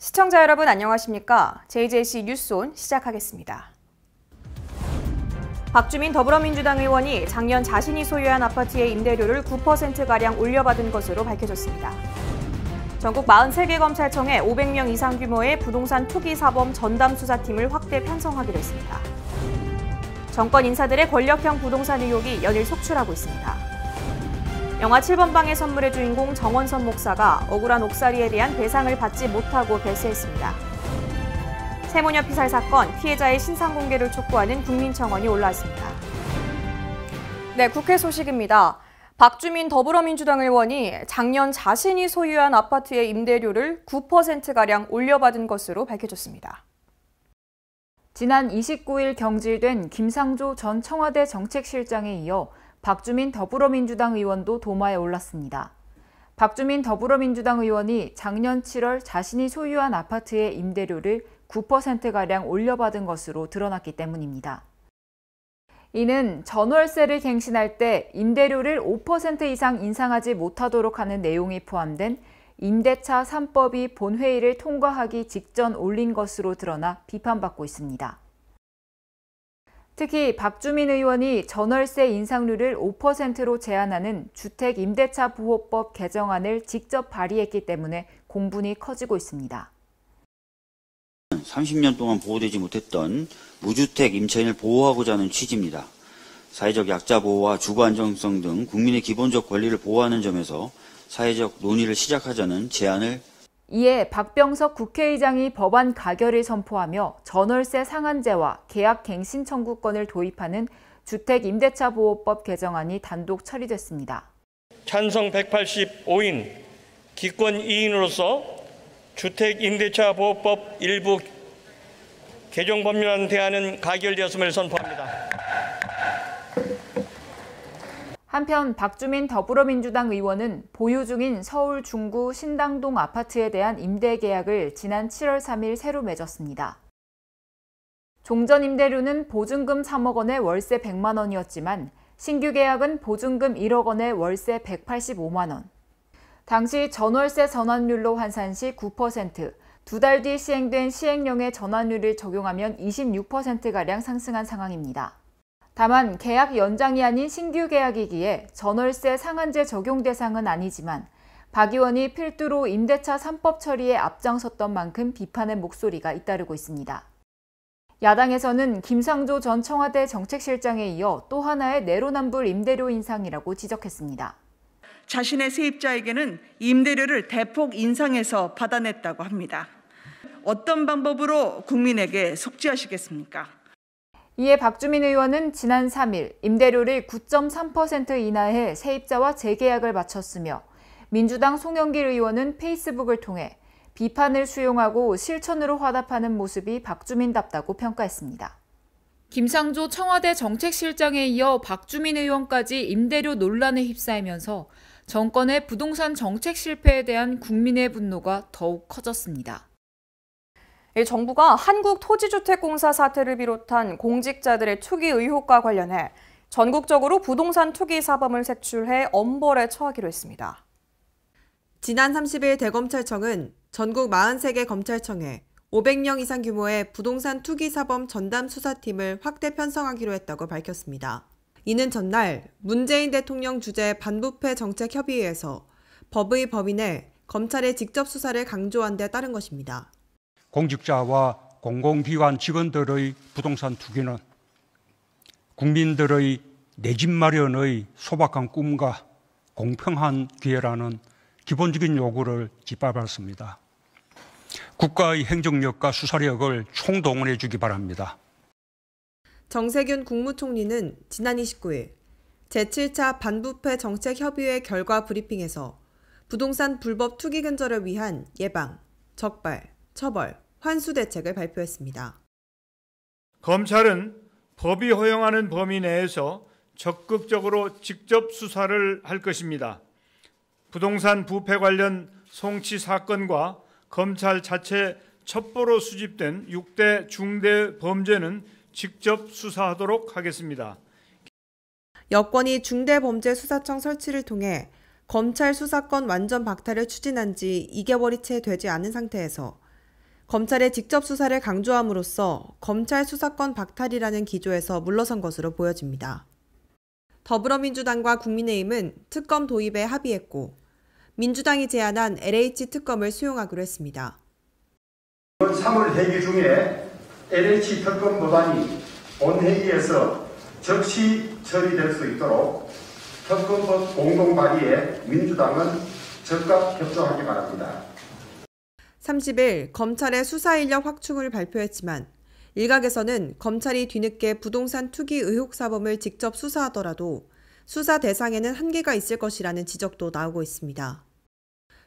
시청자 여러분 안녕하십니까? JJC 뉴스온 시작하겠습니다. 박주민 더불어민주당 의원이 작년 자신이 소유한 아파트의 임대료를 9%가량 올려받은 것으로 밝혀졌습니다. 전국 43개 검찰청에 500명 이상 규모의 부동산 투기 사범 전담 수사팀을 확대 편성하기로 했습니다. 정권 인사들의 권력형 부동산 의혹이 연일 속출하고 있습니다. 영화 7번방의 선물의 주인공 정원선 목사가 억울한 옥살이에 대한 배상을 받지 못하고 별세했습니다. 세모녀 피살 사건 피해자의 신상 공개를 촉구하는 국민청원이 올라왔습니다. 네, 국회 소식입니다. 박주민 더불어민주당 의원이 작년 자신이 소유한 아파트의 임대료를 9%가량 올려받은 것으로 밝혀졌습니다. 지난 29일 경질된 김상조 전 청와대 정책실장에 이어 박주민 더불어민주당 의원도 도마에 올랐습니다. 박주민 더불어민주당 의원이 작년 7월 자신이 소유한 아파트의 임대료를 9%가량 올려받은 것으로 드러났기 때문입니다. 이는 전월세를 갱신할 때 임대료를 5% 이상 인상하지 못하도록 하는 내용이 포함된 임대차 3법이 본회의를 통과하기 직전 올린 것으로 드러나 비판받고 있습니다. 특히 박주민 의원이 전월세 인상률을 5%로 제한하는 주택임대차보호법 개정안을 직접 발의했기 때문에 공분이 커지고 있습니다. 30년 동안 보호되지 못했던 무주택 임차인을 보호하고자 하는 취지입니다. 사회적 약자 보호와 주거 안정성 등 국민의 기본적 권리를 보호하는 점에서 사회적 논의를 시작하자는 제안을 이에 박병석 국회의장이 법안 가결을 선포하며 전월세 상한제와 계약 갱신 청구권을 도입하는 주택임대차보호법 개정안이 단독 처리됐습니다. 찬성 185인, 기권 2인으로서 주택임대차보호법 일부 개정 법률안 대안은 가결되었음을 선포합니다. 한편 박주민 더불어민주당 의원은 보유 중인 서울 중구 신당동 아파트에 대한 임대 계약을 지난 7월 3일 새로 맺었습니다. 종전 임대료는 보증금 3억 원에 월세 100만 원이었지만 신규 계약은 보증금 1억 원에 월세 185만 원. 당시 전월세 전환율로 환산 시 9%, 두 달 뒤 시행된 시행령의 전환율을 적용하면 26%가량 상승한 상황입니다. 다만 계약 연장이 아닌 신규 계약이기에 전월세 상한제 적용 대상은 아니지만 박 의원이 필두로 임대차 3법 처리에 앞장섰던 만큼 비판의 목소리가 잇따르고 있습니다. 야당에서는 김상조 전 청와대 정책실장에 이어 또 하나의 내로남불 임대료 인상이라고 지적했습니다. 자신의 세입자에게는 임대료를 대폭 인상해서 받아냈다고 합니다. 어떤 방법으로 국민에게 속죄하시겠습니까? 이에 박주민 의원은 지난 3일 임대료를 9.3% 인하해 세입자와 재계약을 마쳤으며 민주당 송영길 의원은 페이스북을 통해 비판을 수용하고 실천으로 화답하는 모습이 박주민답다고 평가했습니다. 김상조 청와대 정책실장에 이어 박주민 의원까지 임대료 논란에 휩싸이면서 정권의 부동산 정책 실패에 대한 국민의 분노가 더욱 커졌습니다. 정부가 한국토지주택공사 사태를 비롯한 공직자들의 투기 의혹과 관련해 전국적으로 부동산 투기 사범을 색출해 엄벌에 처하기로 했습니다. 지난 30일 대검찰청은 전국 43개 검찰청에 500명 이상 규모의 부동산 투기 사범 전담 수사팀을 확대 편성하기로 했다고 밝혔습니다. 이는 전날 문재인 대통령 주재 반부패 정책협의회에서 법의 법인에 검찰의 직접 수사를 강조한 데 따른 것입니다. 공직자와 공공기관 직원들의 부동산 투기는 국민들의 내 집 마련의 소박한 꿈과 공평한 기회라는 기본적인 요구를 짓밟았습니다. 국가의 행정력과 수사력을 총동원해 주기 바랍니다. 정세균 국무총리는 지난 29일 제7차 반부패 정책협의회 결과 브리핑에서 부동산 불법 투기 근절을 위한 예방, 적발, 처벌, 환수 대책을 발표했습니다. 검찰은 법이 허용하는 범위 내에서 적극적으로 직접 수사를 할 것입니다. 부동산 부패 관련 송치 사건과 검찰 자체 첩보로 수집된 6대 중대 범죄는 직접 수사하도록 하겠습니다. 여권이 중대범죄수사청 설치를 통해 검찰 수사권 완전 박탈을 추진한 지 2개월이 채 되지 않은 상태에서 검찰의 직접 수사를 강조함으로써 검찰 수사권 박탈이라는 기조에서 물러선 것으로 보여집니다. 더불어민주당과 국민의힘은 특검 도입에 합의했고 민주당이 제안한 LH 특검을 수용하기로 했습니다. 이번 3월 회기 중에 LH 특검 법안이 본회의에서 즉시 처리될 수 있도록 특검법 공동 발의에 민주당은 적극 협조하기 바랍니다. 30일 검찰의 수사 인력 확충을 발표했지만 일각에서는 검찰이 뒤늦게 부동산 투기 의혹 사범을 직접 수사하더라도 수사 대상에는 한계가 있을 것이라는 지적도 나오고 있습니다.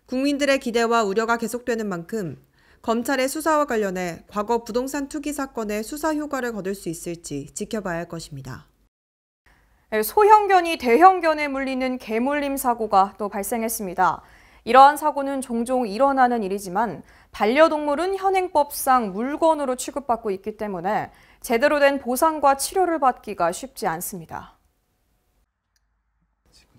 국민들의 기대와 우려가 계속되는 만큼 검찰의 수사와 관련해 과거 부동산 투기 사건의 수사 효과를 거둘 수 있을지 지켜봐야 할 것입니다. 소형견이 대형견에 물리는 개물림 사고가 또 발생했습니다. 이러한 사고는 종종 일어나는 일이지만 반려동물은 현행법상 물건으로 취급받고 있기 때문에 제대로 된 보상과 치료를 받기가 쉽지 않습니다.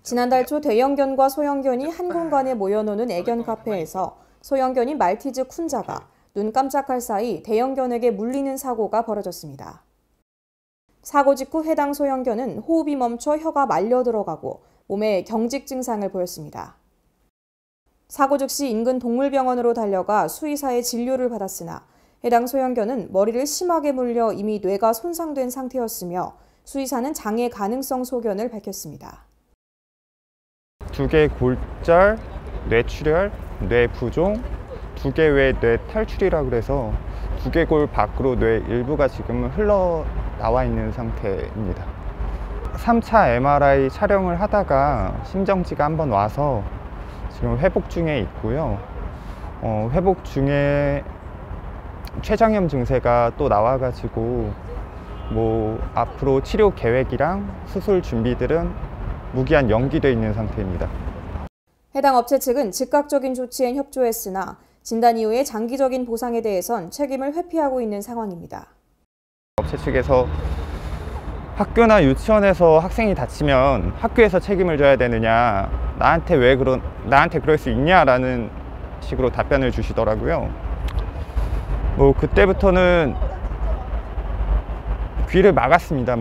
지난달 초 대형견과 소형견이 한 공간에 모여노는 애견 카페에서 소형견인 말티즈 쿤자가 눈 깜짝할 사이 대형견에게 물리는 사고가 벌어졌습니다. 사고 직후 해당 소형견은 호흡이 멈춰 혀가 말려 들어가고 몸에 경직 증상을 보였습니다. 사고 즉시 인근 동물병원으로 달려가 수의사의 진료를 받았으나 해당 소형견은 머리를 심하게 물려 이미 뇌가 손상된 상태였으며 수의사는 장애 가능성 소견을 밝혔습니다. 2개 골절, 뇌출혈, 뇌부종, 2개 외 뇌탈출이라고 해서 두개골 밖으로 뇌 일부가 지금 흘러나와 있는 상태입니다. 3차 MRI 촬영을 하다가 심정지가 한번 와서 지금 회복 중에 있고요. 회복 중에 췌장염 증세가 또 나와가지고 앞으로 치료 계획이랑 수술 준비들은 무기한 연기되어 있는 상태입니다. 해당 업체 측은 즉각적인 조치엔 협조했으나 진단 이후의 장기적인 보상에 대해선 책임을 회피하고 있는 상황입니다. 업체 측에서 학교나 유치원에서 학생이 다치면 학교에서 책임을 져야 되느냐, 나한테 그럴 수 있냐라는 식으로 답변을 주시더라고요. 그때부터는 귀를 막았습니다.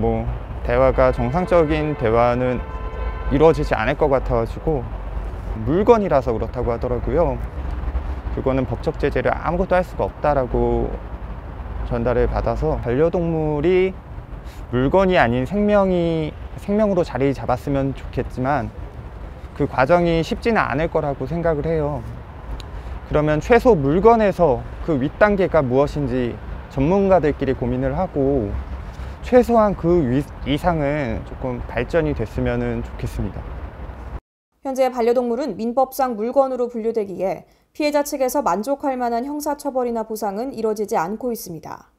대화가 정상적인 대화는 이루어지지 않을 것 같아가지고 물건이라서 그렇다고 하더라고요. 그거는 법적 제재를 아무것도 할 수가 없다라고 전달을 받아서 반려동물이 물건이 아닌 생명으로 자리 잡았으면 좋겠지만 그 과정이 쉽지는 않을 거라고 생각을 해요. 그러면 최소 물건에서 그 윗단계가 무엇인지 전문가들끼리 고민을 하고 최소한 그 이상은 조금 발전이 됐으면 좋겠습니다. 현재 반려동물은 민법상 물건으로 분류되기에 피해자 측에서 만족할 만한 형사처벌이나 보상은 이뤄지지 않고 있습니다.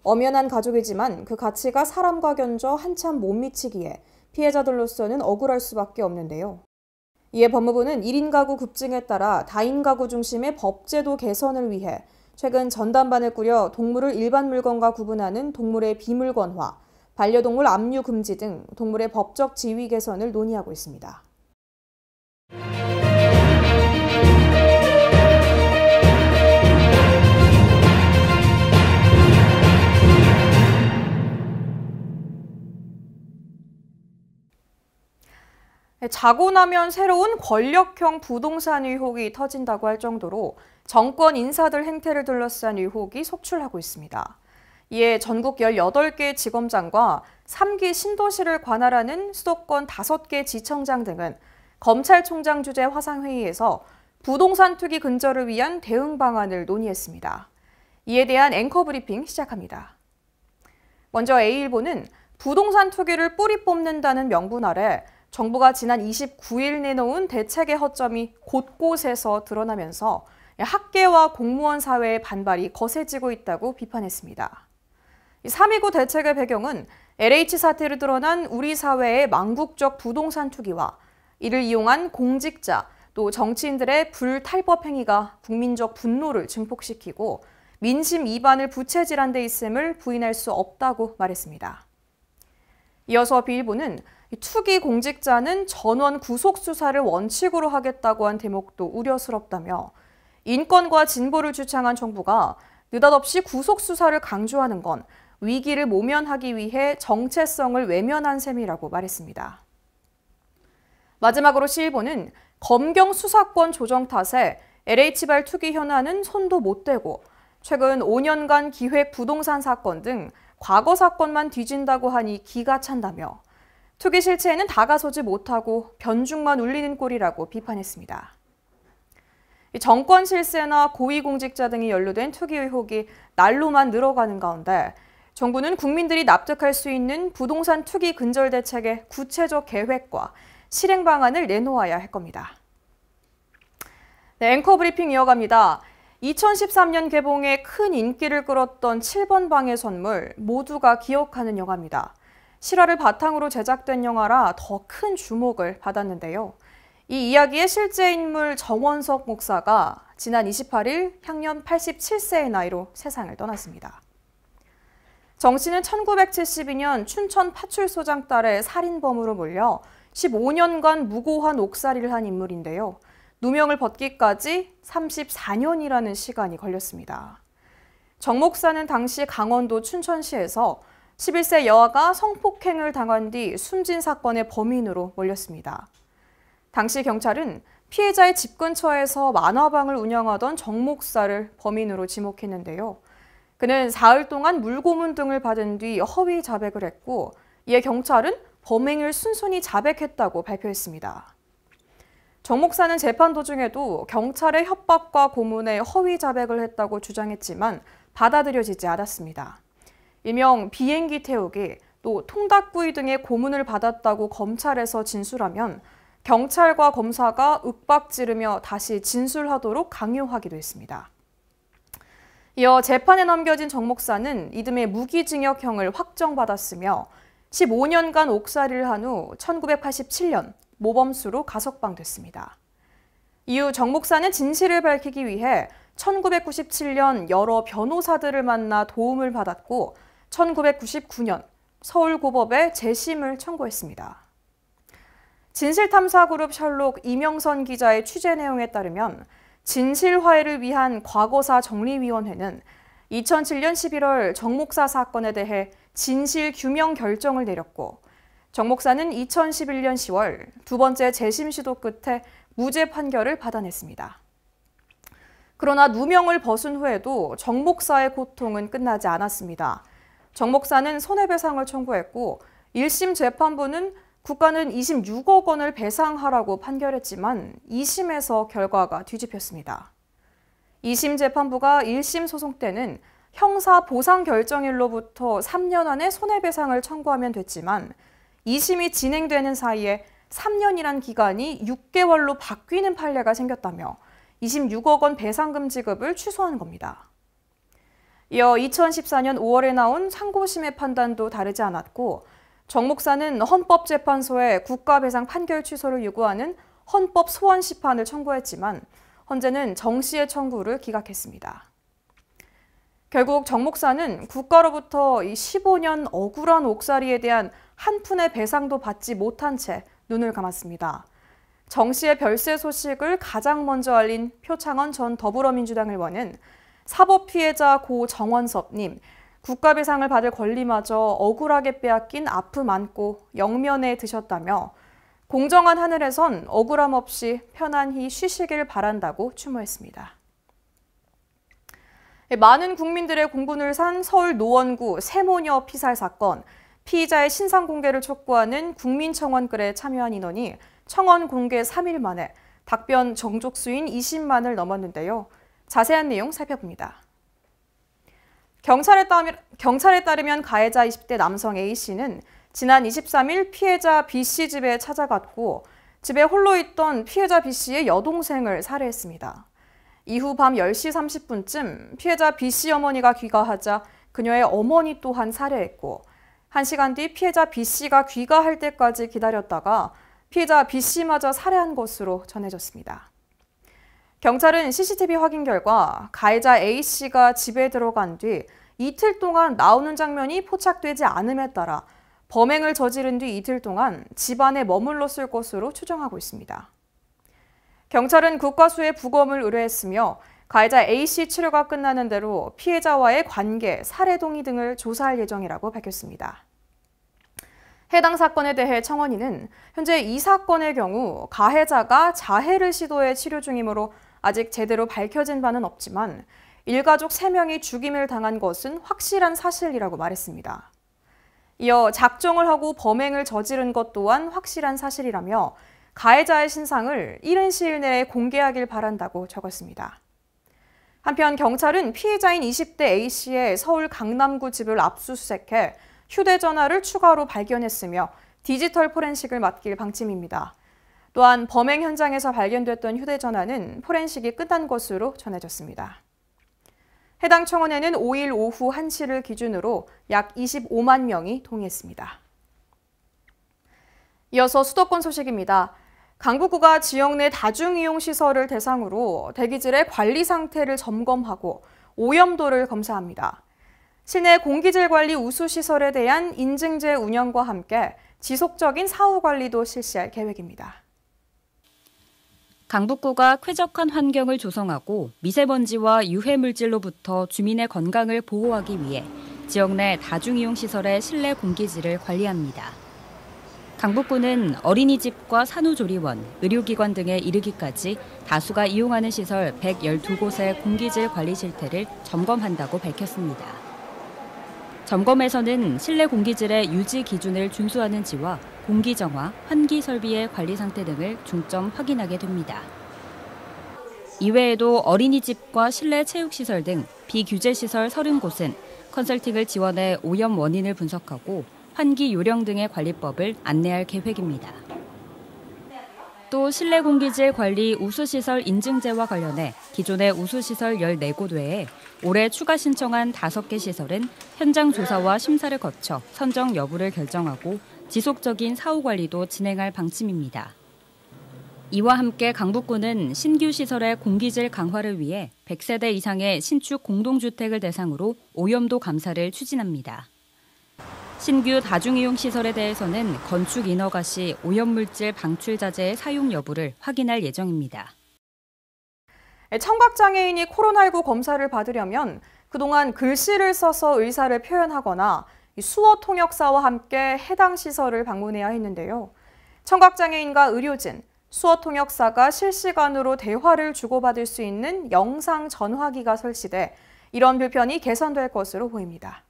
엄연한 가족이지만 그 가치가 사람과 견져 한참 못 미치기에 피해자들로서는 억울할 수밖에 없는데요. 이에 법무부는 1인 가구 급증에 따라 다인 가구 중심의 법제도 개선을 위해 최근 전담반을 꾸려 동물을 일반 물건과 구분하는 동물의 비물건화, 반려동물 압류 금지 등 동물의 법적 지위 개선을 논의하고 있습니다. 자고 나면 새로운 권력형 부동산 의혹이 터진다고 할 정도로 정권 인사들 행태를 둘러싼 의혹이 속출하고 있습니다. 이에 전국 18개 지검장과 3기 신도시를 관할하는 수도권 5개 지청장 등은 검찰총장 주재 화상회의에서 부동산 투기 근절을 위한 대응 방안을 논의했습니다. 이에 대한 앵커 브리핑 시작합니다. 먼저 A일보는 부동산 투기를 뿌리 뽑는다는 명분 아래 정부가 지난 29일 내놓은 대책의 허점이 곳곳에서 드러나면서 학계와 공무원 사회의 반발이 거세지고 있다고 비판했습니다. 3.29 대책의 배경은 LH 사태로 드러난 우리 사회의 망국적 부동산 투기와 이를 이용한 공직자 또 정치인들의 불탈법 행위가 국민적 분노를 증폭시키고 민심 이반을 부채질한 데 있음을 부인할 수 없다고 말했습니다. 이어서 B일보는 투기 공직자는 전원 구속 수사를 원칙으로 하겠다고 한 대목도 우려스럽다며 인권과 진보를 주창한 정부가 느닷없이 구속 수사를 강조하는 건 위기를 모면하기 위해 정체성을 외면한 셈이라고 말했습니다. 마지막으로 시일보는 검경 수사권 조정 탓에 LH발 투기 현안은 손도 못 대고 최근 5년간 기획 부동산 사건 등 과거 사건만 뒤진다고 하니 기가 찬다며 투기 실체에는 다가서지 못하고 변죽만 울리는 꼴이라고 비판했습니다. 정권 실세나 고위공직자 등이 연루된 투기 의혹이 날로만 늘어가는 가운데 정부는 국민들이 납득할 수 있는 부동산 투기 근절 대책의 구체적 계획과 실행 방안을 내놓아야 할 겁니다. 네, 앵커 브리핑 이어갑니다. 2013년 개봉에 큰 인기를 끌었던 7번 방의 선물 모두가 기억하는 영화입니다. 실화를 바탕으로 제작된 영화라 더 큰 주목을 받았는데요. 이 이야기의 실제 인물 정원석 목사가 지난 28일 향년 87세의 나이로 세상을 떠났습니다. 정 씨는 1972년 춘천 파출소장 딸의 살인범으로 몰려 15년간 무고한 옥살이를 한 인물인데요. 누명을 벗기까지 34년이라는 시간이 걸렸습니다. 정 목사는 당시 강원도 춘천시에서 11세 여아가 성폭행을 당한 뒤 숨진 사건의 범인으로 몰렸습니다. 당시 경찰은 피해자의 집 근처에서 만화방을 운영하던 정 목사를 범인으로 지목했는데요. 그는 사흘 동안 물고문 등을 받은 뒤 허위 자백을 했고 이에 경찰은 범행을 순순히 자백했다고 발표했습니다. 정 목사는 재판 도중에도 경찰의 협박과 고문에 허위 자백을 했다고 주장했지만 받아들여지지 않았습니다. 일명 비행기 태우기, 또 통닭구이 등의 고문을 받았다고 검찰에서 진술하면 경찰과 검사가 윽박지르며 다시 진술하도록 강요하기도 했습니다. 이어 재판에 넘겨진 정 목사는 이듬해 무기징역형을 확정받았으며 15년간 옥살이를 한 후 1987년 모범수로 가석방됐습니다. 이후 정 목사는 진실을 밝히기 위해 1997년 여러 변호사들을 만나 도움을 받았고 1999년 서울고법에 재심을 청구했습니다. 진실탐사그룹 셜록 이명선 기자의 취재 내용에 따르면 진실화해를 위한 과거사 정리위원회는 2007년 11월 정 목사 사건에 대해 진실규명 결정을 내렸고 정 목사는 2011년 10월 두 번째 재심 시도 끝에 무죄 판결을 받아냈습니다. 그러나 누명을 벗은 후에도 정 목사의 고통은 끝나지 않았습니다. 정 목사는 손해배상을 청구했고 1심 재판부는 국가는 26억 원을 배상하라고 판결했지만 2심에서 결과가 뒤집혔습니다. 2심 재판부가 1심 소송 때는 형사 보상 결정일로부터 3년 안에 손해배상을 청구하면 됐지만 2심이 진행되는 사이에 3년이란 기간이 6개월로 바뀌는 판례가 생겼다며 26억 원 배상금 지급을 취소한 겁니다. 이어 2014년 5월에 나온 상고심의 판단도 다르지 않았고 정 목사는 헌법재판소에 국가배상 판결 취소를 요구하는 헌법 소원 시판을 청구했지만 헌재는 정 씨의 청구를 기각했습니다. 결국 정 목사는 국가로부터 15년 억울한 옥살이에 대한 한 푼의 배상도 받지 못한 채 눈을 감았습니다. 정 씨의 별세 소식을 가장 먼저 알린 표창원 전 더불어민주당 의원은 사법피해자 고 정원섭님, 국가배상을 받을 권리마저 억울하게 빼앗긴 아픔 안고 영면에 드셨다며 공정한 하늘에선 억울함 없이 편안히 쉬시길 바란다고 추모했습니다. 많은 국민들의 공분을 산 서울 노원구 세모녀 피살 사건, 피의자의 신상 공개를 촉구하는 국민청원 글에 참여한 인원이 청원 공개 3일 만에 답변 정족수인 20만을 넘었는데요. 자세한 내용 살펴봅니다. 경찰에 따르면 가해자 20대 남성 A씨는 지난 23일 피해자 B씨 집에 찾아갔고 집에 홀로 있던 피해자 B씨의 여동생을 살해했습니다. 이후 밤 10시 30분쯤 피해자 B씨 어머니가 귀가하자 그녀의 어머니 또한 살해했고 1시간 뒤 피해자 B씨가 귀가할 때까지 기다렸다가 피해자 B씨마저 살해한 것으로 전해졌습니다. 경찰은 CCTV 확인 결과 가해자 A씨가 집에 들어간 뒤 이틀 동안 나오는 장면이 포착되지 않음에 따라 범행을 저지른 뒤 이틀 동안 집안에 머물렀을 것으로 추정하고 있습니다. 경찰은 국과수에 부검을 의뢰했으며 가해자 A씨 치료가 끝나는 대로 피해자와의 관계, 사례 동의 등을 조사할 예정이라고 밝혔습니다. 해당 사건에 대해 청원인은 현재 이 사건의 경우 가해자가 자해를 시도해 치료 중이므로 아직 제대로 밝혀진 바는 없지만 일가족 3명이 죽임을 당한 것은 확실한 사실이라고 말했습니다. 이어 작정을 하고 범행을 저지른 것 또한 확실한 사실이라며 가해자의 신상을 이른 시일 내에 공개하길 바란다고 적었습니다. 한편 경찰은 피해자인 20대 A씨의 서울 강남구 집을 압수수색해 휴대전화를 추가로 발견했으며 디지털 포렌식을 맡길 방침입니다. 또한 범행 현장에서 발견됐던 휴대전화는 포렌식이 끝난 것으로 전해졌습니다. 해당 청원에는 5일 오후 1시를 기준으로 약 25만 명이 동의했습니다. 이어서 수도권 소식입니다. 강북구가 지역 내 다중이용시설을 대상으로 대기질의 관리 상태를 점검하고 오염도를 검사합니다. 실내 공기질 관리 우수시설에 대한 인증제 운영과 함께 지속적인 사후 관리도 실시할 계획입니다. 강북구가 쾌적한 환경을 조성하고 미세먼지와 유해물질로부터 주민의 건강을 보호하기 위해 지역 내 다중이용시설의 실내 공기질을 관리합니다. 강북구는 어린이집과 산후조리원, 의료기관 등에 이르기까지 다수가 이용하는 시설 112곳의 공기질 관리 실태를 점검한다고 밝혔습니다. 점검에서는 실내 공기질의 유지 기준을 준수하는지와 공기 정화, 환기 설비의 관리 상태 등을 중점 확인하게 됩니다. 이외에도 어린이집과 실내 체육시설 등 비규제 시설 30곳은 컨설팅을 지원해 오염 원인을 분석하고 환기 요령 등의 관리법을 안내할 계획입니다. 또 실내 공기질 관리 우수시설 인증제와 관련해 기존의 우수시설 14곳 외에 올해 추가 신청한 5개 시설은 현장 조사와 심사를 거쳐 선정 여부를 결정하고 지속적인 사후 관리도 진행할 방침입니다. 이와 함께 강북구는 신규 시설의 공기질 강화를 위해 100세대 이상의 신축 공동주택을 대상으로 오염도 감사를 추진합니다. 신규 다중이용 시설에 대해서는 건축 인허가 시 오염물질 방출 자재의 사용 여부를 확인할 예정입니다. 청각장애인이 코로나19 검사를 받으려면 그동안 글씨를 써서 의사를 표현하거나 수어 통역사와 함께 해당 시설을 방문해야 했는데요. 청각장애인과 의료진, 수어 통역사가 실시간으로 대화를 주고받을 수 있는 영상 전화기가 설치돼 이런 불편이 개선될 것으로 보입니다.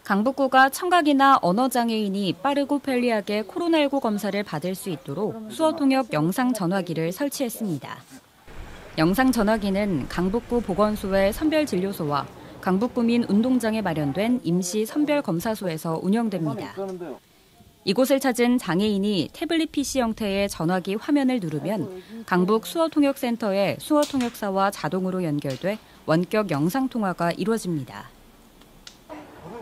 강북구가 청각이나 언어장애인이 빠르고 편리하게 코로나19 검사를 받을 수 있도록 수어통역 영상전화기를 설치했습니다. 영상전화기는 강북구 보건소의 선별진료소와 강북구민 운동장에 마련된 임시 선별검사소에서 운영됩니다. 이곳을 찾은 장애인이 태블릿 PC 형태의 전화기 화면을 누르면 강북 수어통역센터의 수어통역사와 자동으로 연결돼 원격 영상통화가 이루어집니다.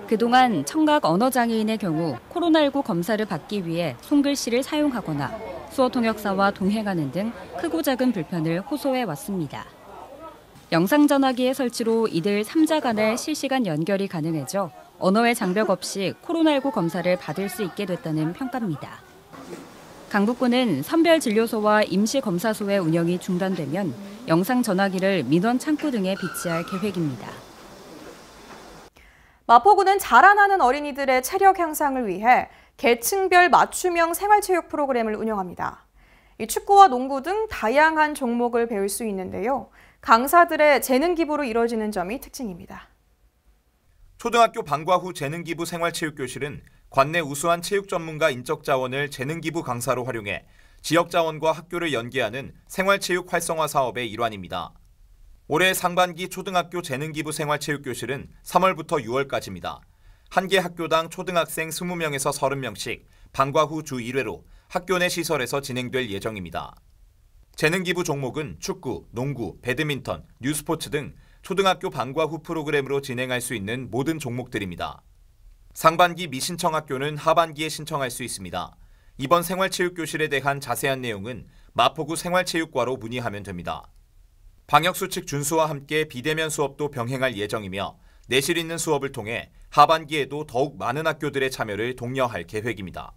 그동안 청각 언어장애인의 경우 코로나19 검사를 받기 위해 손글씨를 사용하거나 수어통역사와 동행하는 등 크고 작은 불편을 호소해 왔습니다. 영상전화기의 설치로 이들 3자 간의 실시간 연결이 가능해져 언어의 장벽 없이 코로나19 검사를 받을 수 있게 됐다는 평가입니다. 강북구는 선별진료소와 임시검사소의 운영이 중단되면 영상전화기를 민원 창구 등에 비치할 계획입니다. 마포구는 자라나는 어린이들의 체력 향상을 위해 계층별 맞춤형 생활체육 프로그램을 운영합니다. 축구와 농구 등 다양한 종목을 배울 수 있는데요. 강사들의 재능 기부로 이루어지는 점이 특징입니다. 초등학교 방과 후 재능기부 생활체육교실은 관내 우수한 체육 전문가 인적 자원을 재능기부 강사로 활용해 지역 자원과 학교를 연계하는 생활체육 활성화 사업의 일환입니다. 올해 상반기 초등학교 재능기부 생활체육교실은 3월부터 6월까지입니다. 한 개 학교당 초등학생 20명에서 30명씩 방과 후 주 1회로 학교 내 시설에서 진행될 예정입니다. 재능기부 종목은 축구, 농구, 배드민턴, 뉴스포츠 등 초등학교 방과 후 프로그램으로 진행할 수 있는 모든 종목들입니다. 상반기 미신청 학교는 하반기에 신청할 수 있습니다. 이번 생활체육교실에 대한 자세한 내용은 마포구 생활체육과로 문의하면 됩니다. 방역수칙 준수와 함께 비대면 수업도 병행할 예정이며 내실 있는 수업을 통해 하반기에도 더욱 많은 학교들의 참여를 독려할 계획입니다.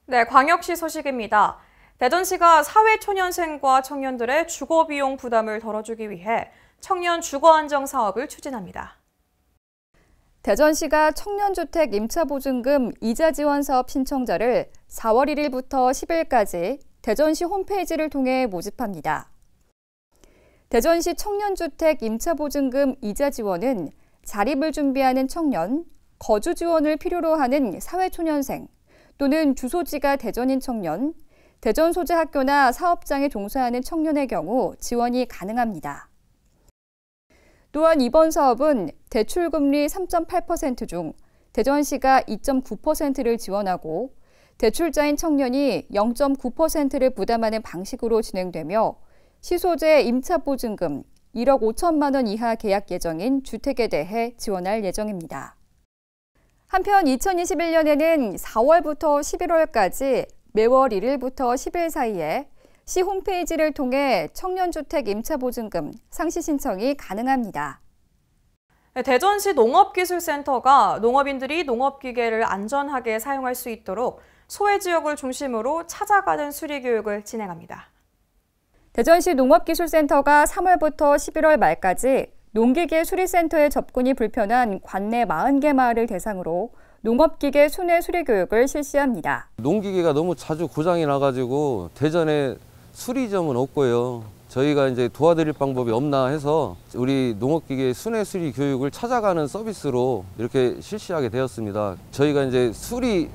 네, 광역시 소식입니다. 대전시가 사회초년생과 청년들의 주거비용 부담을 덜어주기 위해 청년 주거안정 사업을 추진합니다. 대전시가 청년주택 임차보증금 이자 지원 사업 신청자를 4월 1일부터 10일까지 대전시 홈페이지를 통해 모집합니다. 대전시 청년주택 임차보증금 이자 지원은 자립을 준비하는 청년, 거주 지원을 필요로 하는 사회초년생 또는 주소지가 대전인 청년, 대전 소재 학교나 사업장에 종사하는 청년의 경우 지원이 가능합니다. 또한 이번 사업은 대출금리 3.8% 중 대전시가 2.9%를 지원하고 대출자인 청년이 0.9%를 부담하는 방식으로 진행되며 시소재 임차보증금 1억 5천만 원 이하 계약 예정인 주택에 대해 지원할 예정입니다. 한편 2021년에는 4월부터 11월까지 매월 1일부터 10일 사이에 시 홈페이지를 통해 청년주택 임차보증금 상시 신청이 가능합니다. 대전시 농업기술센터가 농업인들이 농업기계를 안전하게 사용할 수 있도록 소외 지역을 중심으로 찾아가는 수리교육을 진행합니다. 대전시 농업기술센터가 3월부터 11월 말까지 농기계 수리센터에 접근이 불편한 관내 40개 마을을 대상으로 농업기계 순회 수리교육을 실시합니다. 농기계가 너무 자주 고장이 나가지고 대전에 수리점은 없고요. 저희가 이제 도와드릴 방법이 없나 해서 우리 농업기계 순회 수리 교육을 찾아가는 서비스로 이렇게 실시하게 되었습니다. 저희가 이제 수리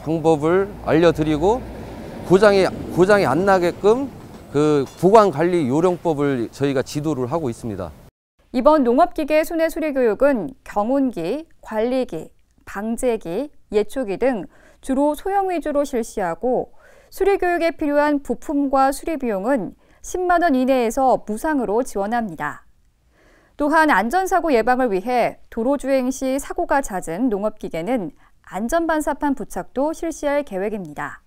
방법을 알려드리고 고장이 안 나게끔 그 보관 관리 요령법을 저희가 지도를 하고 있습니다. 이번 농업기계 순회 수리 교육은 경운기, 관리기, 방제기, 예초기 등 주로 소형 위주로 실시하고 수리 교육에 필요한 부품과 수리 비용은 10만 원 이내에서 무상으로 지원합니다. 또한 안전사고 예방을 위해 도로주행 시 사고가 잦은 농업기계는 안전반사판 부착도 실시할 계획입니다.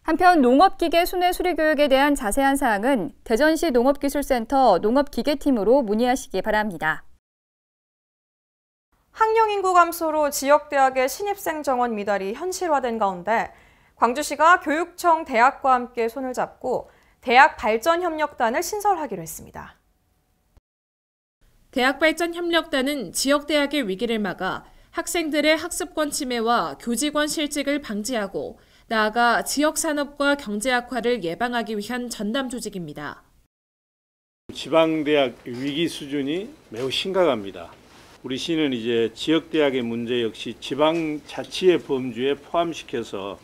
한편 농업기계 순회 수리 교육에 대한 자세한 사항은 대전시 농업기술센터 농업기계팀으로 문의하시기 바랍니다. 학령 인구 감소로 지역대학의 신입생 정원 미달이 현실화된 가운데 광주시가 교육청 대학과 함께 손을 잡고 대학발전협력단을 신설하기로 했습니다. 대학발전협력단은 지역대학의 위기를 막아 학생들의 학습권 침해와 교직원 실직을 방지하고 나아가 지역산업과 경제 악화를 예방하기 위한 전담 조직입니다. 지방대학 위기 수준이 매우 심각합니다. 우리 시는 이제 지역대학의 문제 역시 지방자치의 범주에 포함시켜서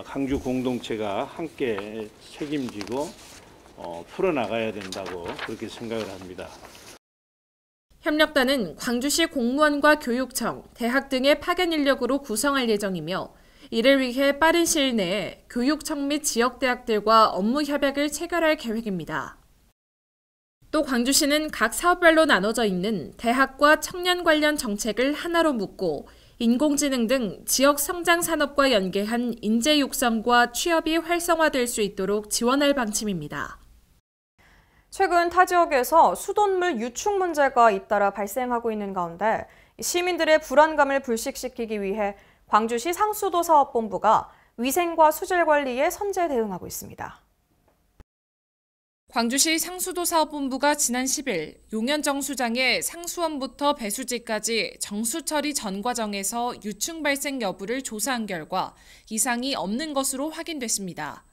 광주 공동체가 함께 책임지고 풀어나가야 된다고 그렇게 생각을 합니다. 협력단은 광주시 공무원과 교육청, 대학 등의 파견 인력으로 구성할 예정이며 이를 위해 빠른 시일 내에 교육청 및 지역대학들과 업무 협약을 체결할 계획입니다. 또 광주시는 각 사업별로 나눠져 있는 대학과 청년 관련 정책을 하나로 묶고 인공지능 등 지역 성장 산업과 연계한 인재 육성과 취업이 활성화될 수 있도록 지원할 방침입니다. 최근 타 지역에서 수돗물 유축 문제가 잇따라 발생하고 있는 가운데 시민들의 불안감을 불식시키기 위해 광주시 상수도사업본부가 위생과 수질 관리에 선제 대응하고 있습니다. 광주시 상수도사업본부가 지난 10일 용현정수장의 상수원부터 배수지까지 정수처리 전 과정에서 유충 발생 여부를 조사한 결과 이상이 없는 것으로 확인됐습니다.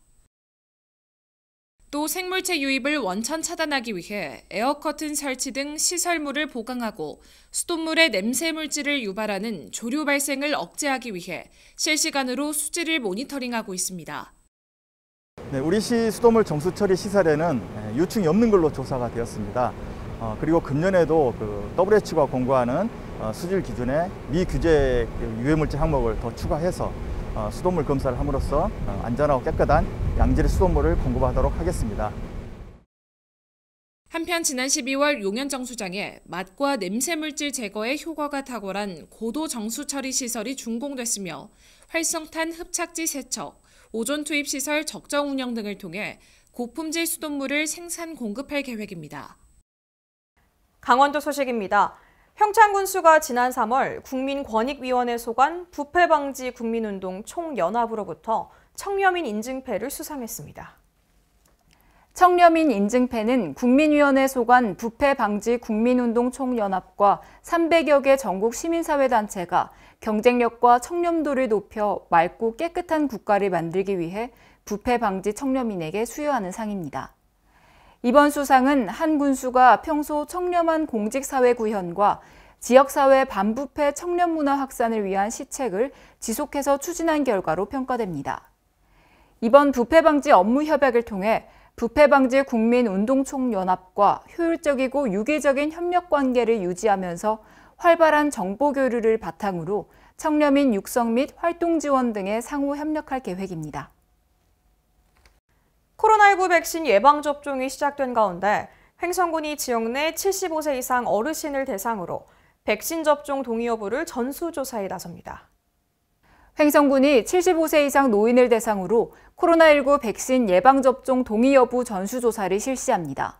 또 생물체 유입을 원천 차단하기 위해 에어커튼 설치 등 시설물을 보강하고 수돗물의 냄새 물질을 유발하는 조류 발생을 억제하기 위해 실시간으로 수질을 모니터링하고 있습니다. 네, 우리 시 수돗물 정수처리 시설에는 유충이 없는 걸로 조사가 되었습니다. 그리고 금년에도 WHO가 공고하는 수질 기준에 미규제 유해물질 항목을 더 추가해서 수돗물 검사를 함으로써 안전하고 깨끗한 양질의 수돗물을 공급하도록 하겠습니다. 한편 지난 12월 용현정수장에 맛과 냄새 물질 제거에 효과가 탁월한 고도 정수처리 시설이 준공됐으며 활성탄 흡착지 세척, 오존 투입 시설 적정 운영 등을 통해 고품질 수돗물을 생산 공급할 계획입니다. 강원도 소식입니다. 평창군수가 지난 3월 국민권익위원회 소관 부패방지 국민운동 총연합으로부터 청렴인 인증패를 수상했습니다. 청렴인 인증패는 국민위원회 소관 부패방지 국민운동총연합과 300여 개 전국 시민사회단체가 경쟁력과 청렴도를 높여 맑고 깨끗한 국가를 만들기 위해 부패방지 청렴인에게 수여하는 상입니다. 이번 수상은 한 군수가 평소 청렴한 공직사회 구현과 지역사회 반부패 청렴문화 확산을 위한 시책을 지속해서 추진한 결과로 평가됩니다. 이번 부패방지 업무 협약을 통해 부패방지 국민운동총연합과 효율적이고 유기적인 협력관계를 유지하면서 활발한 정보 교류를 바탕으로 청렴인 육성 및 활동 지원 등에 상호 협력할 계획입니다. 코로나19 백신 예방접종이 시작된 가운데 횡성군이 지역 내 75세 이상 어르신을 대상으로 백신 접종 동의 여부를 전수조사에 나섭니다. 횡성군이 75세 이상 노인을 대상으로 코로나19 백신 예방접종 동의 여부 전수조사를 실시합니다.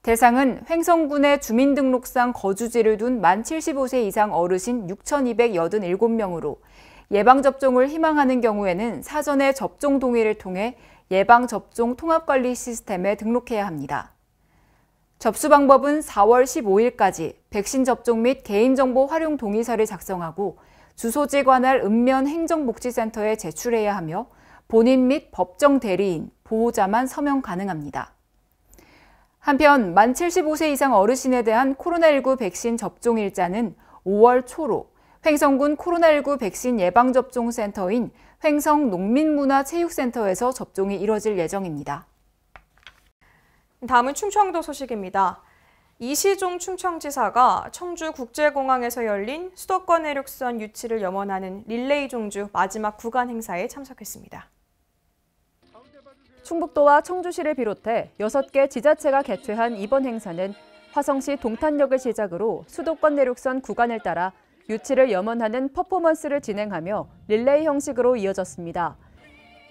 대상은 횡성군의 주민등록상 거주지를 둔 만 75세 이상 어르신 6,287명으로 예방접종을 희망하는 경우에는 사전에 접종 동의를 통해 예방접종 통합관리 시스템에 등록해야 합니다. 접수 방법은 4월 15일까지 백신 접종 및 개인정보 활용 동의서를 작성하고 주소지 관할 읍면 행정복지센터에 제출해야 하며 본인 및 법정 대리인, 보호자만 서명 가능합니다. 한편 만 75세 이상 어르신에 대한 코로나19 백신 접종 일자는 5월 초로 횡성군 코로나19 백신 예방접종센터인 횡성농민문화체육센터에서 접종이 이뤄질 예정입니다. 다음은 충청도 소식입니다. 이시종 충청지사가 청주국제공항에서 열린 수도권 내륙선 유치를 염원하는 릴레이 종주 마지막 구간 행사에 참석했습니다. 충북도와 청주시를 비롯해 6개 지자체가 개최한 이번 행사는 화성시 동탄역을 시작으로 수도권 내륙선 구간을 따라 유치를 염원하는 퍼포먼스를 진행하며 릴레이 형식으로 이어졌습니다.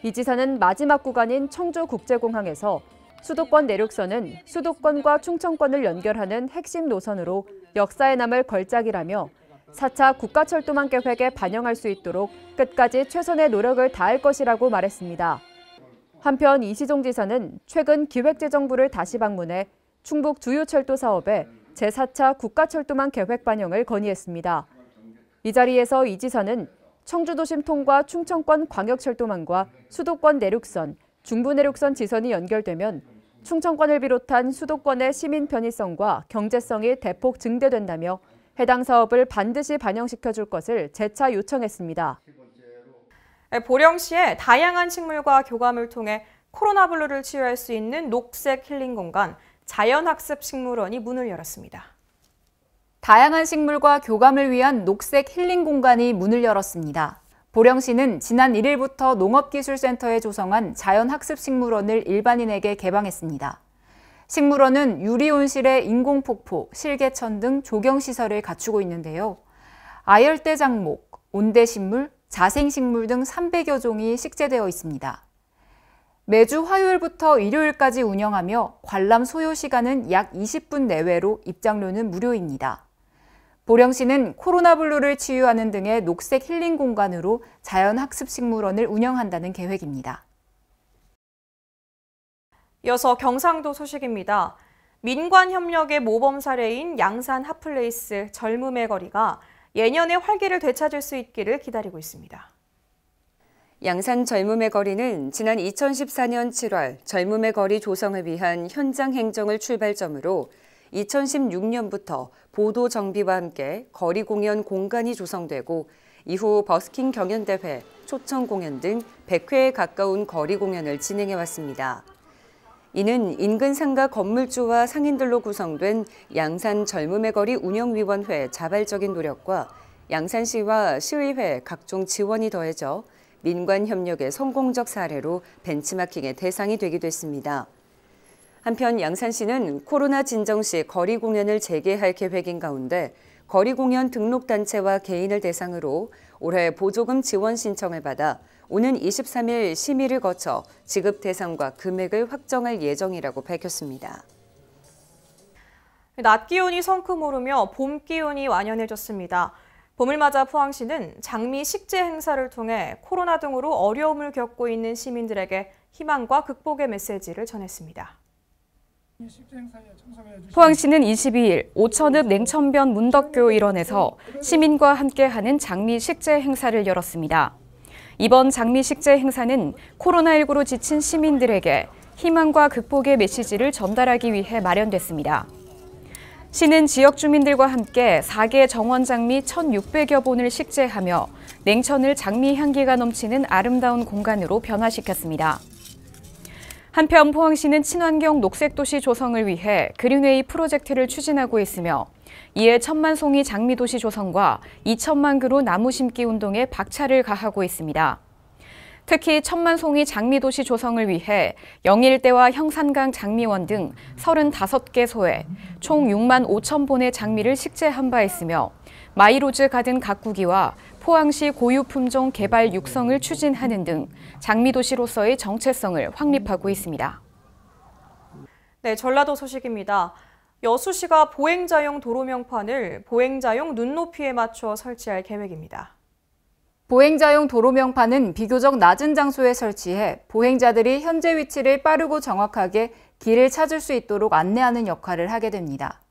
이 지사는 마지막 구간인 청주국제공항에서 수도권 내륙선은 수도권과 충청권을 연결하는 핵심 노선으로 역사에 남을 걸작이라며 4차 국가철도망 계획에 반영할 수 있도록 끝까지 최선의 노력을 다할 것이라고 말했습니다. 한편 이시종 지사는 최근 기획재정부를 다시 방문해 충북 주요철도 사업에 제4차 국가철도망 계획 반영을 건의했습니다. 이 자리에서 이 지사는 청주도심 통과 충청권 광역철도망과 수도권 내륙선, 중부내륙선 지선이 연결되면 충청권을 비롯한 수도권의 시민 편의성과 경제성이 대폭 증대된다며 해당 사업을 반드시 반영시켜줄 것을 재차 요청했습니다. 보령시에 다양한 식물과 교감을 통해 코로나 블루를 치유할 수 있는 녹색 힐링 공간 자연학습식물원이 문을 열었습니다. 다양한 식물과 교감을 위한 녹색 힐링 공간이 문을 열었습니다. 보령시는 지난 1일부터 농업기술센터에 조성한 자연학습식물원을 일반인에게 개방했습니다. 식물원은 유리온실에 인공폭포, 실개천 등 조경시설을 갖추고 있는데요. 아열대 작목, 온대식물, 자생식물 등 300여 종이 식재되어 있습니다. 매주 화요일부터 일요일까지 운영하며 관람 소요 시간은 약 20분 내외로 입장료는 무료입니다. 보령시는 코로나 블루를 치유하는 등의 녹색 힐링 공간으로 자연학습식물원을 운영한다는 계획입니다. 이어서 경상도 소식입니다. 민관협력의 모범 사례인 양산 핫플레이스 젊음의 거리가 예년에 활기를 되찾을 수 있기를 기다리고 있습니다. 양산 젊음의 거리는 지난 2014년 7월 젊음의 거리 조성을 위한 현장 행정을 출발점으로 2016년부터 보도 정비와 함께 거리 공연 공간이 조성되고 이후 버스킹 경연대회, 초청 공연 등 100회에 가까운 거리 공연을 진행해왔습니다. 이는 인근 상가 건물주와 상인들로 구성된 양산 젊음의 거리 운영위원회 자발적인 노력과 양산시와 시의회 각종 지원이 더해져 민관 협력의 성공적 사례로 벤치마킹의 대상이 되기도 했습니다. 한편 양산시는 코로나 진정 시 거리 공연을 재개할 계획인 가운데 거리 공연 등록단체와 개인을 대상으로 올해 보조금 지원 신청을 받아 오는 23일 심의를 거쳐 지급 대상과 금액을 확정할 예정이라고 밝혔습니다. 낮 기온이 성큼 오르며 봄 기온이 완연해졌습니다. 봄을 맞아 포항시는 장미 식재 행사를 통해 코로나 등으로 어려움을 겪고 있는 시민들에게 희망과 극복의 메시지를 전했습니다. 포항시는 22일 오천읍 냉천변 문덕교 일원에서 시민과 함께하는 장미 식재 행사를 열었습니다. 이번 장미 식재 행사는 코로나19로 지친 시민들에게 희망과 극복의 메시지를 전달하기 위해 마련됐습니다. 시는 지역 주민들과 함께 4개 정원 장미 1,600여 본을 식재하며 냉천을 장미 향기가 넘치는 아름다운 공간으로 변화시켰습니다. 한편 포항시는 친환경 녹색도시 조성을 위해 그린웨이 프로젝트를 추진하고 있으며 이에 1,000만 송이 장미도시 조성과 2천만 그루 나무 심기 운동에 박차를 가하고 있습니다. 특히 1,000만 송이 장미도시 조성을 위해 영일대와 형산강 장미원 등 35개소에 총 6만 5천 본의 장미를 식재한 바 있으며 마이로즈 가든 가꾸기와 포항시 고유품종 개발 육성을 추진하는 등 장미도시로서의 정체성을 확립하고 있습니다. 네, 전라도 소식입니다. 여수시가 보행자용 도로 명판을 보행자용 눈높이에 맞춰 설치할 계획입니다. 보행자용 도로 명판은 비교적 낮은 장소에 설치해 보행자들이 현재 위치를 빠르고 정확하게 길을 찾을 수 있도록 안내하는 역할을 하게 됩니다.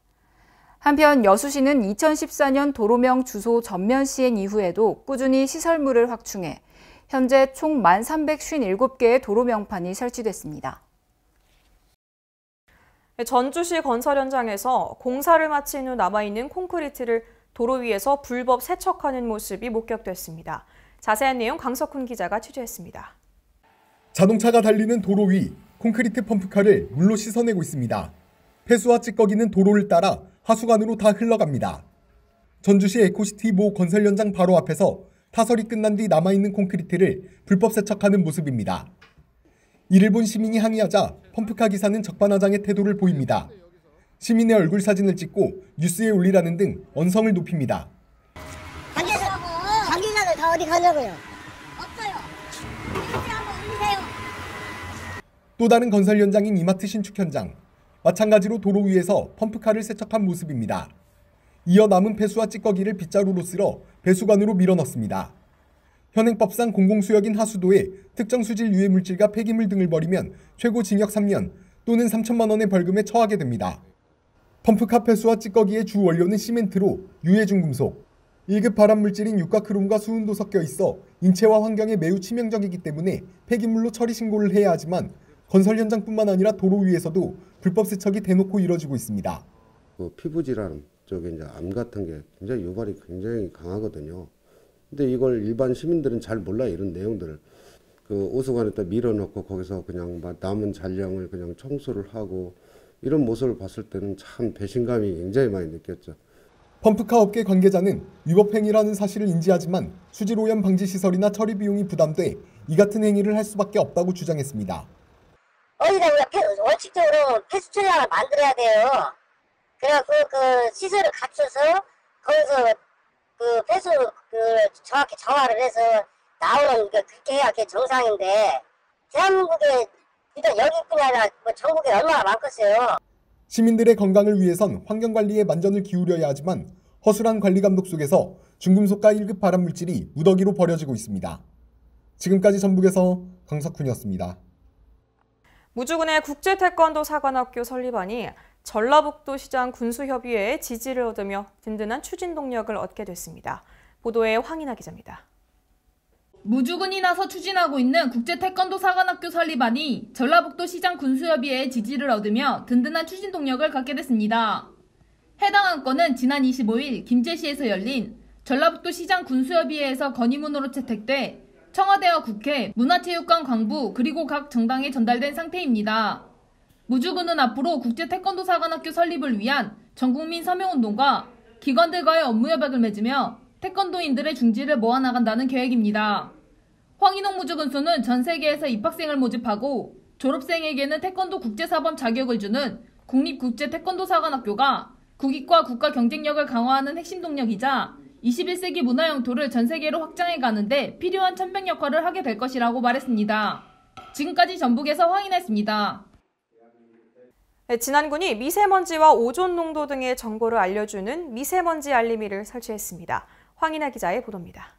한편 여수시는 2014년 도로명 주소 전면 시행 이후에도 꾸준히 시설물을 확충해 현재 총 1,357개의 도로 명판이 설치됐습니다. 전주시 건설 현장에서 공사를 마친 후 남아있는 콘크리트를 도로 위에서 불법 세척하는 모습이 목격됐습니다. 자세한 내용 강석훈 기자가 취재했습니다. 자동차가 달리는 도로 위 콘크리트 펌프카를 물로 씻어내고 있습니다. 폐수와 찌꺼기는 도로를 따라 하수관으로 다 흘러갑니다. 전주시 에코시티 모 건설 현장 바로 앞에서 타설이 끝난 뒤 남아있는 콘크리트를 불법 세척하는 모습입니다. 이를 본 시민이 항의하자 펌프카 기사는 적반하장의 태도를 보입니다. 시민의 얼굴 사진을 찍고 뉴스에 올리라는 등 언성을 높입니다. 관계자들 다 어디 가냐고요? 없어요. 한번 올리세요. 또 다른 건설 현장인 이마트 신축 현장. 마찬가지로 도로 위에서 펌프카를 세척한 모습입니다. 이어 남은 폐수와 찌꺼기를 빗자루로 쓸어 배수관으로 밀어넣습니다. 현행법상 공공수역인 하수도에 특정 수질 유해 물질과 폐기물 등을 버리면 최고 징역 3년 또는 3천만 원의 벌금에 처하게 됩니다. 펌프카 폐수와 찌꺼기의 주 원료는 시멘트로 유해 중금속, 1급 발암물질인 유가크롬과 수은도 섞여 있어 인체와 환경에 매우 치명적이기 때문에 폐기물로 처리 신고를 해야 하지만 건설 현장뿐만 아니라 도로 위에서도 불법 세척이 대놓고 이뤄지고 있습니다. 피부 질환 쪽에 이제 암 같은 게 굉장히 유발이 굉장히 강하거든요. 근데 이걸 일반 시민들은 잘 몰라요. 이런 내용들을. 그 오수관에다 밀어넣고 거기서 그냥 남은 잔량을 그냥 청소를 하고 이런 모습을 봤을 때는 참 배신감이 굉장히 많이 느꼈죠. 펌프카 업계 관계자는 위법 행위라는 사실을 인지하지만 수질 오염 방지 시설이나 처리 비용이 부담돼 이 같은 행위를 할 수밖에 없다고 주장했습니다. 어디다 우리가 원칙적으로 폐수 처리장을 만들어야 돼요. 그래갖고 그 시설을 갖춰서 거기서 그 폐수 정확히 정화를 해서 나오는 그렇게 해야 그게 정상인데 대한민국에 일단 여기뿐이 아니라 전국에 얼마나 많겠어요. 시민들의 건강을 위해선 환경관리에 만전을 기울여야 하지만 허술한 관리 감독 속에서 중금속과 1급 발암물질이 무더기로 버려지고 있습니다. 지금까지 전북에서 강석훈이었습니다. 무주군의 국제태권도 사관학교 설립안이 전라북도시장 군수협의회의 지지를 얻으며 든든한 추진 동력을 얻게 됐습니다. 보도에 황인아 기자입니다. 무주군이 나서 추진하고 있는 국제태권도 사관학교 설립안이 전라북도시장 군수협의회의 지지를 얻으며 든든한 추진 동력을 갖게 됐습니다. 해당 안건은 지난 25일 김제시에서 열린 전라북도시장 군수협의회에서 건의문으로 채택돼 청와대와 국회, 문화체육관 광부 그리고 각 정당에 전달된 상태입니다. 무주군은 앞으로 국제태권도 사관학교 설립을 위한 전국민 서명운동과 기관들과의 업무협약을 맺으며 태권도인들의 중지를 모아나간다는 계획입니다. 황인홍 무주군수는 전 세계에서 입학생을 모집하고 졸업생에게는 태권도 국제사범 자격을 주는 국립국제태권도사관학교가 국익과 국가 경쟁력을 강화하는 핵심 동력이자 21세기 문화 영토를 전 세계로 확장해 가는데 필요한 천백 역할을 하게 될 것이라고 말했습니다. 지금까지 전북에서 황인혜였습니다. 진안군이 미세먼지와 오존 농도 등의 정보를 알려주는 미세먼지 알림이를 설치했습니다. 황인아 기자의 보도입니다.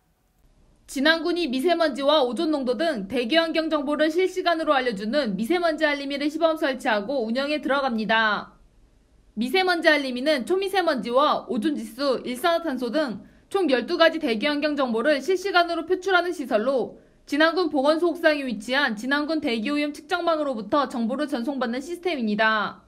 진안군이 미세먼지와 오존 농도 등 대기 환경 정보를 실시간으로 알려주는 미세먼지 알림이를 시범 설치하고 운영에 들어갑니다. 미세먼지 알림이는 초미세먼지와 오존 지수, 일산화탄소 등 총 12가지 대기 환경 정보를 실시간으로 표출하는 시설로 진안군 보건소 옥상에 위치한 진안군 대기오염 측정망으로부터 정보를 전송받는 시스템입니다.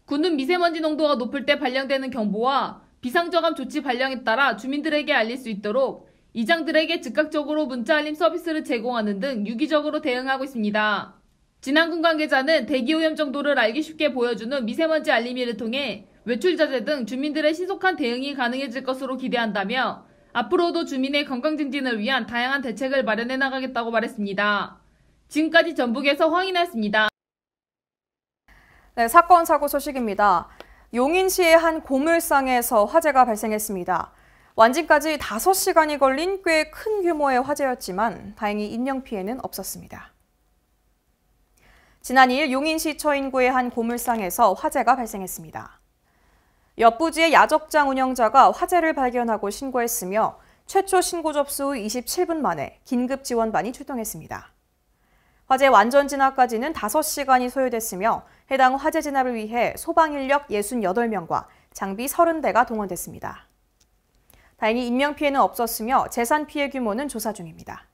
군은 미세먼지 농도가 높을 때 발령되는 경보와 비상저감 조치 발령에 따라 주민들에게 알릴 수 있도록 이장들에게 즉각적으로 문자 알림 서비스를 제공하는 등 유기적으로 대응하고 있습니다. 진안군 관계자는 대기오염 정도를 알기 쉽게 보여주는 미세먼지 알림이를 통해 외출 자제 등 주민들의 신속한 대응이 가능해질 것으로 기대한다며 앞으로도 주민의 건강 증진을 위한 다양한 대책을 마련해 나가겠다고 말했습니다. 지금까지 전북에서 황인아였습니다. 네, 사건 사고 소식입니다. 용인시의 한 고물상에서 화재가 발생했습니다. 완진까지 5시간이 걸린 꽤 큰 규모의 화재였지만 다행히 인명피해는 없었습니다. 지난 2일 용인시 처인구의 한 고물상에서 화재가 발생했습니다. 옆 부지의 야적장 운영자가 화재를 발견하고 신고했으며 최초 신고 접수 후 27분 만에 긴급 지원반이 출동했습니다. 화재 완전 진화까지는 5시간이 소요됐으며 해당 화재 진압을 위해 소방 인력 68명과 장비 30대가 동원됐습니다. 다행히 인명피해는 없었으며 재산 피해 규모는 조사 중입니다.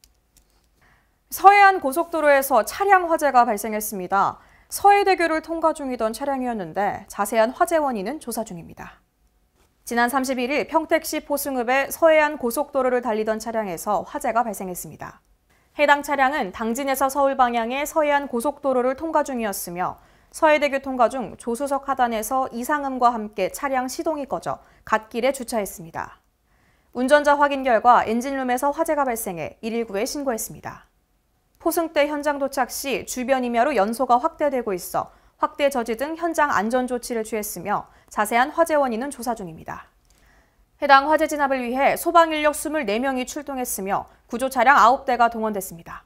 서해안 고속도로에서 차량 화재가 발생했습니다. 서해대교를 통과 중이던 차량이었는데 자세한 화재 원인은 조사 중입니다. 지난 31일 평택시 포승읍의 서해안 고속도로를 달리던 차량에서 화재가 발생했습니다. 해당 차량은 당진에서 서울 방향의 서해안 고속도로를 통과 중이었으며 서해대교 통과 중 조수석 하단에서 이상음과 함께 차량 시동이 꺼져 갓길에 주차했습니다. 운전자 확인 결과 엔진룸에서 화재가 발생해 119에 신고했습니다. 포승대 현장 도착 시 주변 임야로 연소가 확대되고 있어 확대 저지 등 현장 안전 조치를 취했으며 자세한 화재 원인은 조사 중입니다. 해당 화재 진압을 위해 소방 인력 24명이 출동했으며 구조 차량 9대가 동원됐습니다.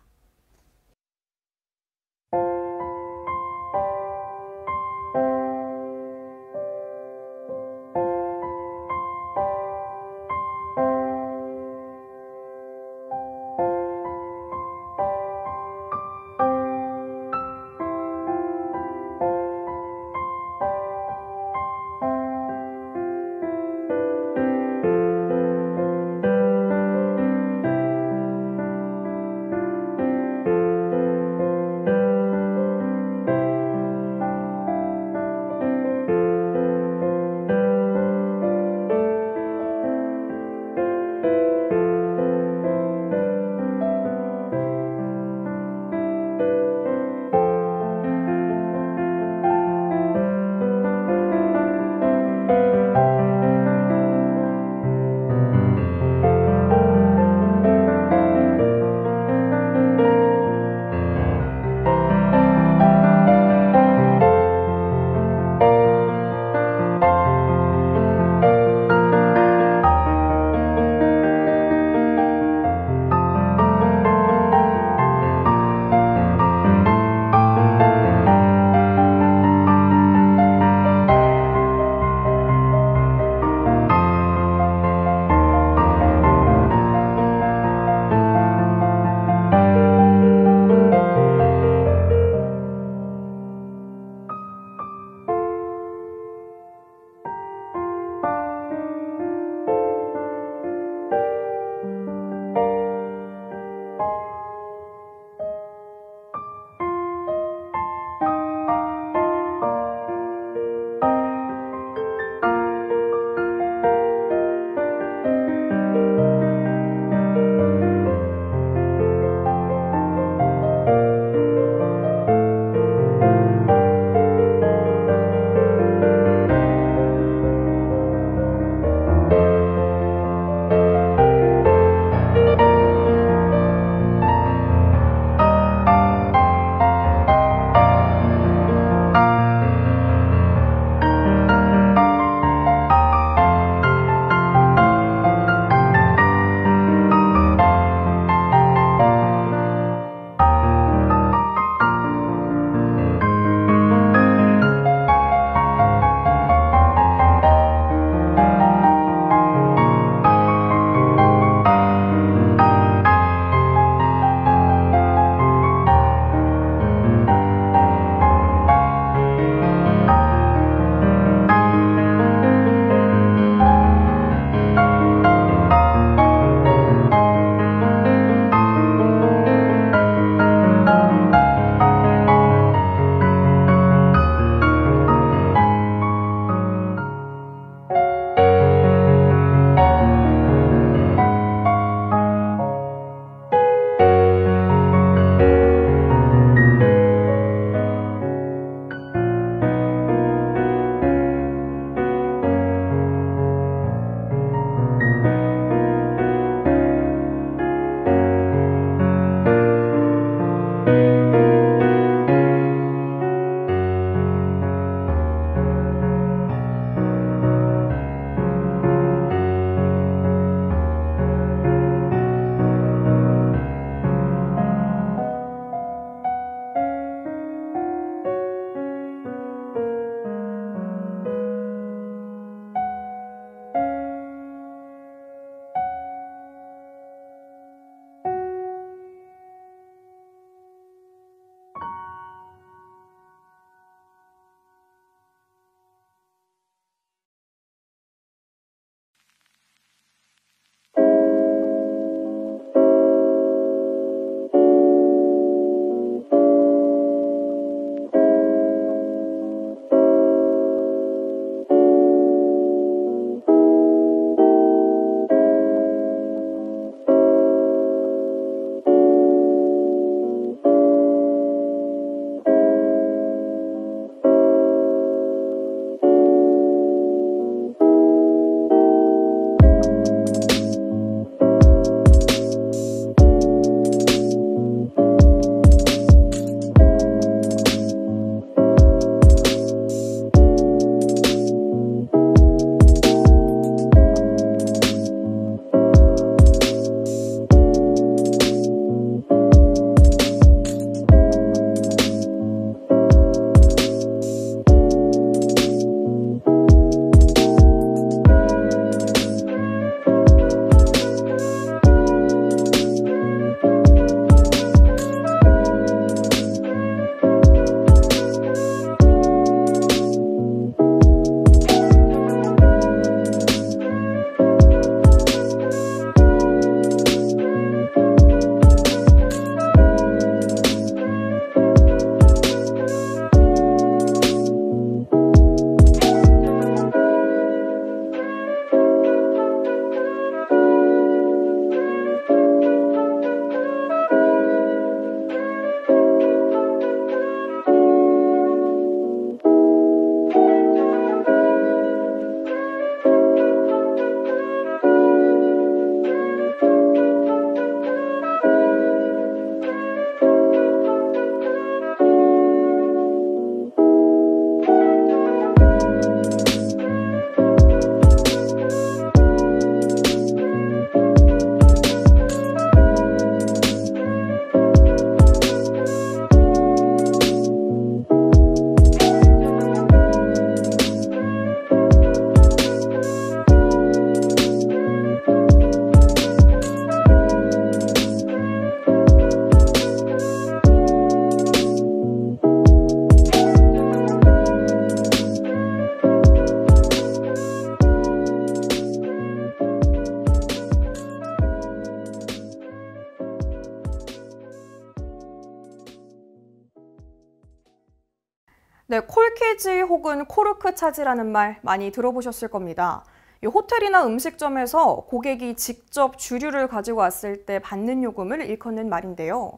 스퀴즈 혹은 코르크 차지라는 말 많이 들어보셨을 겁니다. 호텔이나 음식점에서 고객이 직접 주류를 가지고 왔을 때 받는 요금을 일컫는 말인데요.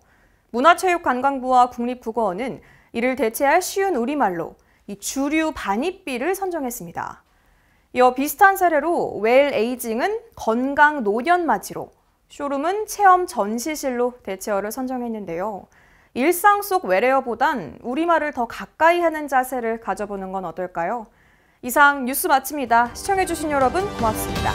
문화체육관광부와 국립국어원은 이를 대체할 쉬운 우리말로 이 주류 반입비를 선정했습니다. 이어 비슷한 사례로 웰 에이징은 건강 노년맞이로, 쇼룸은 체험 전시실로 대체어를 선정했는데요. 일상 속 웰웨어보단 우리말을 더 가까이 하는 자세를 가져보는 건 어떨까요? 이상 뉴스 마칩니다. 시청해주신 여러분 고맙습니다.